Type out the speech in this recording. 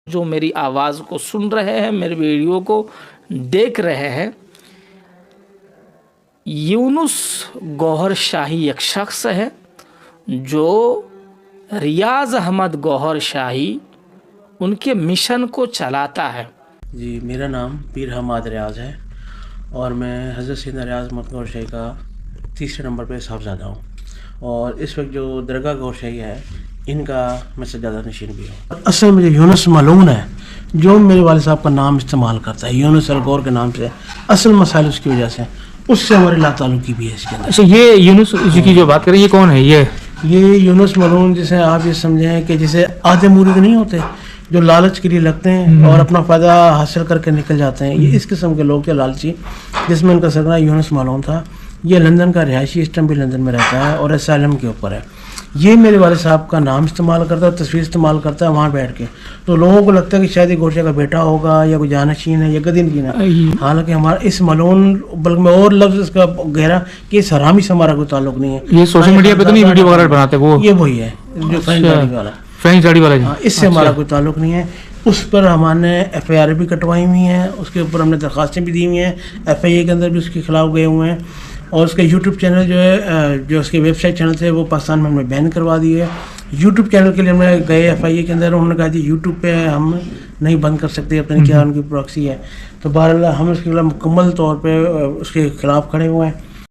جو میری آواز کو سن رہے ہیں، میرے ویڈیو کو دیکھ رہے ہیں، یونس گوہر شاہی ایک شخص ہے جو ریاض احمد گوہر شاہی ان کے مشن کو چلاتا ہے. جی، میرا نام پیر حماد ریاض ہے اور میں حضرت سیدنا ریاض احمد گوہر شاہی کا 3 نمبر پہ صاحبزادہ ہوں، اور اس وقت جو درگاہ گوہر شاہی ہے ان کا میں سجادہ نشین بھی ہوں. اصل میں جو یونس ملعون ہے، جو میرے والد صاحب کا نام استعمال کرتا ہے یونس الغور کے نام سے، اصل مسائل اس کی وجہ سے، اس سے ہمارے لا تعلقی بھی ہے اس کے اندر. اچھا، یہ یونس جی کی جو بات کریں، یہ کون ہے؟ یہ یونس ملعون جسے آپ یہ سمجھیں کہ جسے آدھے مرید نہیں ہوتے جو لالچ کے لیے لگتے ہیں اور اپنا فائدہ حاصل کر کے نکل جاتے ہیں، یہ اس قسم کے لوگ تھے لالچی، جس میں ان کا سرگنا یونس ملعون تھا. یہ لندن کا رہائشی، اس ٹائم بھی لندن میں رہتا ہے اور اسائلم کے اوپر ہے. یہ میرے والد صاحب کا نام استعمال کرتا ہے، تصویر استعمال کرتا ہے وہاں بیٹھ کے، تو لوگوں کو لگتا ہے کہ شاید یہ گوشے کا بیٹا ہوگا یا کوئی جانشین ہے یا گدین ہے. حالانکہ ہمارا اس ملعون، بلکہ میں اور لفظ اس کا گہرا کہ اس حرامی سے ہمارا کوئی تعلق نہیں ہے. یہ سوشل میڈیا پہ تو نہیں ویڈیو وغیرہ بناتے؟ وہ یہ وہی ہے جو فرینچ داڑھی والا. اس سے ہمارا کوئی تعلق نہیں ہے. اس پر ہم نے FIR بھی کٹوائی ہوئی ہیں، اس کے اوپر ہم نے درخواستیں بھی دی ہوئی ہیں، FIA کے اندر بھی اس کے خلاف گئے ہوئے ہیں، اور اس کا یوٹیوب چینل جو ہے، جو اس کے ویب سائٹ چینل تھے، وہ پاکستان میں ہم نے بین کروا دی ہے. یوٹیوب چینل کے لیے ہم نے گئے FIA کے اندر، انہوں نے کہا جی یوٹیوب پہ ہم نہیں بند کر سکتے، اپنے کیا ان کی پراکسی ہے. تو بہرحال ہم اس کے خلاف مکمل طور پہ اس کے خلاف کھڑے ہوئے ہیں.